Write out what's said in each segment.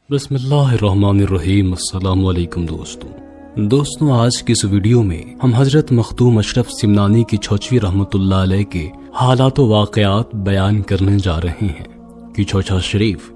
بسم اللہ الرحمن الرحیم۔ السلام علیکم دوستوں، آج کی اس ویڈیو میں ہم حضرت مختوم اشرف سمنانی کی چھوچوی رحمت اللہ علیہ کے حالات و واقعات بیان کرنے جا رہے ہیں کہ چھوچا شریف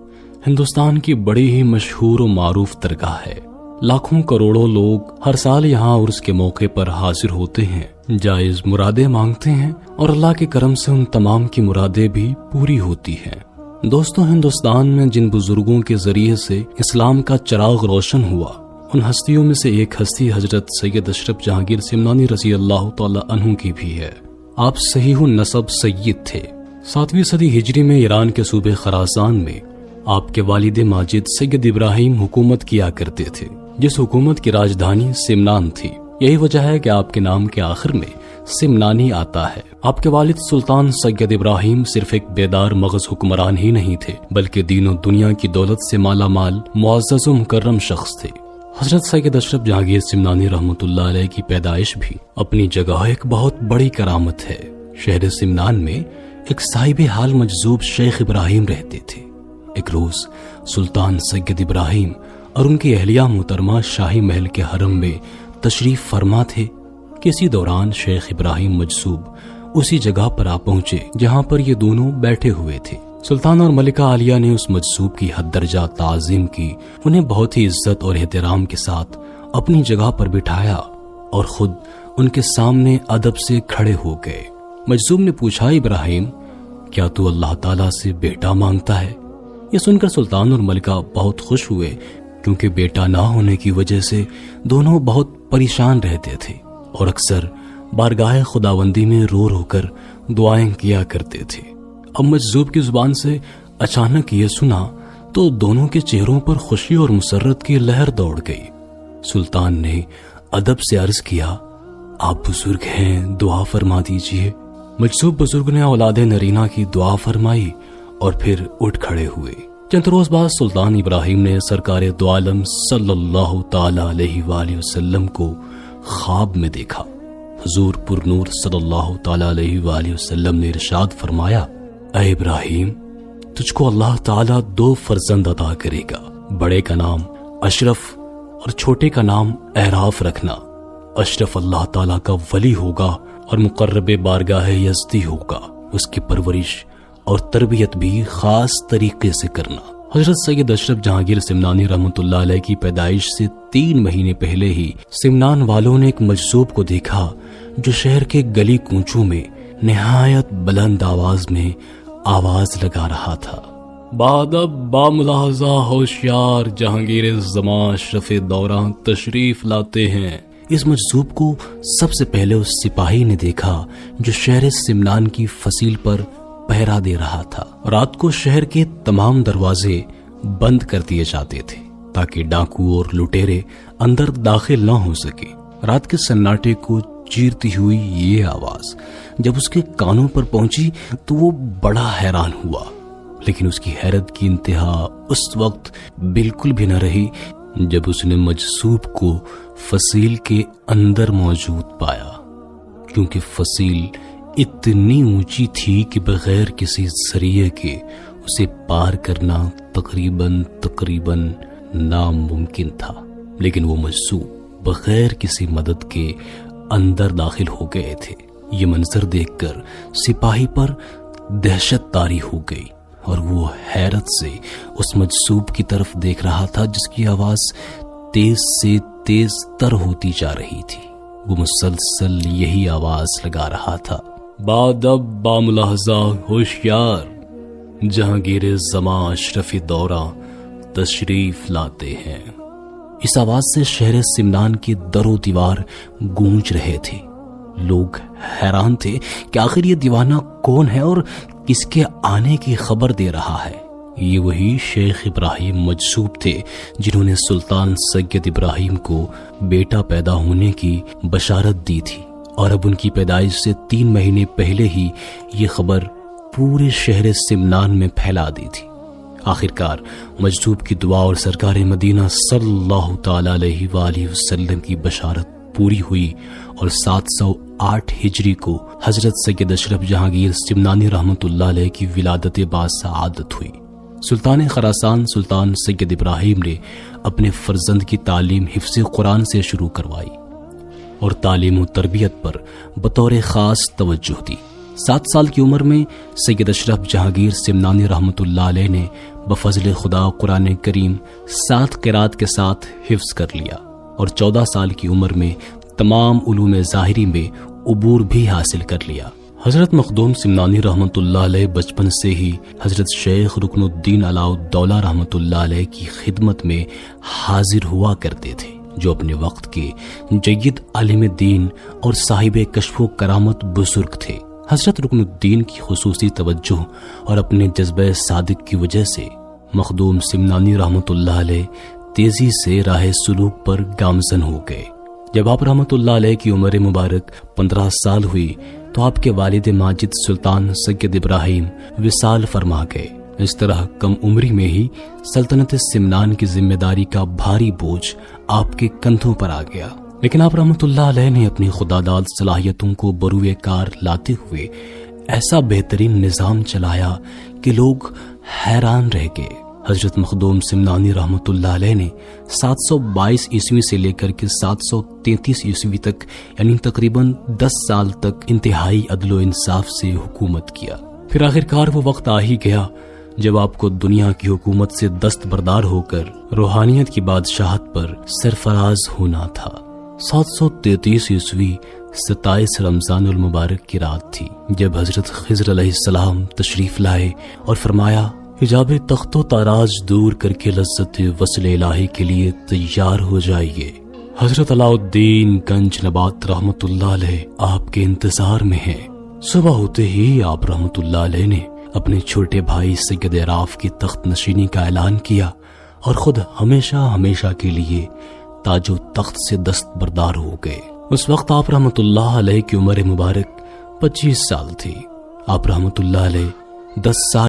ہندوستان کی بڑی ہی مشہور و معروف درگاہ ہے۔ لاکھوں کروڑوں لوگ ہر سال یہاں عرس کے موقع پر حاضر ہوتے ہیں، جائز مرادیں مانگتے ہیں اور اللہ کے کرم سے ان تمام کی مرادیں بھی پوری ہوتی ہیں۔ دوستوں، ہندوستان میں جن بزرگوں کے ذریعے سے اسلام کا چراغ روشن ہوا، ان ہستیوں میں سے ایک ہستی حضرت سید اشرف جہانگیر سمنانی رضی اللہ تعالی عنہ کی بھی ہے۔ آپ صحیح النسب سید تھے۔ 7ویں صدی ہجری میں ایران کے صوبے خراسان میں آپ کے والد ماجد سید ابراہیم حکومت کیا کرتے تھے، جس حکومت کی راجدھانی سمنان تھی۔ یہی وجہ ہے کہ آپ کے نام کے آخر میں سمنانی آتا ہے۔ آپ کے والد سلطان سید ابراہیم صرف ایک بیدار مغز حکمران ہی نہیں تھے، بلکہ دین و دنیا کی دولت سے مالا مال معزز و مکرم شخص تھے۔ حضرت سید اشرف جہانگیر سمنانی رحمت اللہ علیہ کی پیدائش بھی اپنی جگہ ایک بہت بڑی کرامت ہے۔ شہر سمنان میں ایک صاحب حال مجذوب شیخ ابراہیم رہتے تھے۔ ایک روز سلطان سید ابراہیم اور ان کی اہلیہ محترمہ شاہی محل کے حرم میں تشریف فرما تھے۔ کسی دوران شیخ ابراہیم مجذوب اسی جگہ پر آ پہنچے جہاں پر یہ دونوں بیٹھے ہوئے تھے۔ سلطان اور ملکہ عالیہ نے اس مجذوب کی حد درجہ تعظیم کی، انہیں بہت ہی عزت اور احترام کے ساتھ اپنی جگہ پر بٹھایا اور خود ان کے سامنے ادب سے کھڑے ہو گئے۔ مجذوب نے پوچھا، ابراہیم، کیا تو اللہ تعالیٰ سے بیٹا مانگتا ہے؟ یہ سن کر سلطان اور ملکہ بہت خوش ہوئے، کیونکہ بیٹا نہ ہونے کی وجہ سے دونوں بہت پریشان رہتے تھے اور اکثر بارگاہ خداوندی میں رو رو کر دعائیں کیا کرتے تھے۔ اب مجذوب کی زبان سے اچانک یہ سنا تو دونوں کے چہروں پر خوشی اور مسرت کی لہر دوڑ گئی۔ سلطان نے ادب سے عرض کیا، آپ بزرگ ہیں، دعا فرما دیجئے۔ مجذوب بزرگ نے اولاد نرینہ کی دعا فرمائی اور پھر اٹھ کھڑے ہوئے۔ چند روز بعد سلطان ابراہیم نے سرکار دو عالم صلی اللہ تعالی علیہ وآلہ وسلم کو خواب میں دیکھا۔ حضور پر نور صلی اللہ تعالی علیہ وآلہ وسلم نے ارشاد فرمایا، اے ابراہیم، تجھ کو اللہ تعالی 2 فرزند عطا کرے گا، بڑے کا نام اشرف اور چھوٹے کا نام اعراف رکھنا۔ اشرف اللہ تعالی کا ولی ہوگا اور مقرب بارگاہ یزدی ہوگا، اس کی پرورش اور تربیت بھی خاص طریقے سے کرنا۔ حضرت سید اشرف جہانگیر سمنانی رحمت اللہ علیہ کی پیدائش سے 3 مہینے پہلے ہی سمنان والوں نے ایک مجذوب کو دیکھا جو شہر کے گلی کوچوں میں نہایت بلند آواز میں آواز لگا رہا تھا، بادب با ملاحظہ ہوشیار جہانگیر زمان اشرف دورہ تشریف لاتے ہیں۔ اس مجذوب کو سب سے پہلے اس سپاہی نے دیکھا جو شہر سمنان کی فصیل پر پہرا دے رہا تھا۔ رات کو شہر کے تمام دروازے بند کر دیے جاتے تھے تاکہ ڈاکو اور لٹیرے اندر داخل نہ ہو سکے۔ رات کے سناٹے کو چیرتی ہوئی یہ آواز جب اس کے کانوں پر پہنچی تو وہ بڑا حیران ہوا، لیکن اس کی حیرت کی انتہا اس وقت بالکل بھی نہ رہی جب اس نے مجذوب کو فصیل کے اندر موجود پایا، کیونکہ فصیل اتنی اونچی تھی کہ بغیر کسی ذریعے کے اسے پار کرنا تقریباً ناممکن تھا، لیکن وہ مجذوب بغیر کسی مدد کے اندر داخل ہو گئے تھے۔ یہ منظر دیکھ کر سپاہی پر دہشت طاری ہو گئی اور وہ حیرت سے اس مجذوب کی طرف دیکھ رہا تھا جس کی آواز تیز سے تیز تر ہوتی جا رہی تھی۔ وہ مسلسل یہی آواز لگا رہا تھا، بادب با ملاحظہ ہوشیار جہانگیر زمان اشرف دورہ تشریف لاتے ہیں۔ اس آواز سے شہر سمنان کے در و دیوار گونج رہے تھے۔ لوگ حیران تھے کہ آخر یہ دیوانہ کون ہے اور کس کے آنے کی خبر دے رہا ہے۔ یہ وہی شیخ ابراہیم مجذوب تھے جنہوں نے سلطان سید ابراہیم کو بیٹا پیدا ہونے کی بشارت دی تھی، اور اب ان کی پیدائش سے 3 مہینے پہلے ہی یہ خبر پورے شہر سمنان میں پھیلا دی تھی۔ آخرکار مجذوب کی دعا اور سرکار مدینہ صلی اللہ تعالی علیہ وآلہ وسلم کی بشارت پوری ہوئی اور 708 ہجری کو حضرت سید اشرف جہانگیر سمنانی رحمت اللہ علیہ کی ولادت باسعادت ہوئی۔ سلطان خراسان سلطان سید ابراہیم نے اپنے فرزند کی تعلیم حفظ قرآن سے شروع کروائی اور تعلیم و تربیت پر بطور خاص توجہ دی۔ 7 سال کی عمر میں سید اشرف جہانگیر سمنانی رحمۃ اللہ علیہ نے بفضل خدا قرآن کریم 7 قرات کے ساتھ حفظ کر لیا اور 14 سال کی عمر میں تمام علوم ظاہری میں عبور بھی حاصل کر لیا۔ حضرت مخدوم سمنانی رحمۃ اللہ علیہ بچپن سے ہی حضرت شیخ رکن الدین علاء الدولہ رحمۃ اللہ علیہ کی خدمت میں حاضر ہوا کرتے تھے، جو اپنے وقت کے جید عالم دین اور صاحب کشف و کرامت بزرگ تھے۔ حضرت رکن الدین کی خصوصی توجہ اور اپنے جذبہ صادق کی وجہ سے مخدوم سمنانی رحمۃ اللہ علیہ تیزی سے راہ سلوک پر گامزن ہو گئے۔ جب آپ رحمۃ اللہ علیہ کی عمر مبارک 15 سال ہوئی تو آپ کے والد ماجد سلطان سید ابراہیم وصال فرما گئے۔ اس طرح کم عمری میں ہی سلطنت سمنان کی ذمہ داری کا بھاری بوجھ آپ کے کندھوں پر آ گیا، لیکن آپ رحمۃ اللہ علیہ نے اپنی خداداد صلاحیتوں کو بروئے کار لاتے ہوئے ایسا بہترین نظام چلایا کہ لوگ حیران رہ گئے۔ حضرت مخدوم سمنانی رحمۃ اللہ علیہ نے 722 عیسوی سے لے کر کے 733 عیسوی تک یعنی تقریباً 10 سال تک انتہائی عدل و انصاف سے حکومت کیا۔ پھر آخرکار وہ وقت آ ہی گیا جب آپ کو دنیا کی حکومت سے دستبردار ہو کر روحانیت کی بادشاہت پر سرفراز ہونا تھا۔ 733 عیسوی 27 رمضان المبارک کی رات تھی جب حضرت خضر علیہ السلام تشریف لائے اور فرمایا، حجاب تخت و تاراج دور کر کے لذت وصل الہی کے لیے تیار ہو جائیے۔ حضرت علاء الدین گنج نبات رحمت اللہ علیہ آپ کے انتظار میں ہیں۔ صبح ہوتے ہی آپ رحمت اللہ علیہ نے اپنے چھوٹے بھائی سید عراف کی تخت نشینی کا اعلان کیا اور خود ہمیشہ ہمیشہ کے لیے تاج و تخت سے دستبردار ہو گئے۔ اس وقت آپ رحمت اللہ علیہ کی عمر مبارک 25 سال تھی۔ آپ رحمت اللہ علیہ 10 سال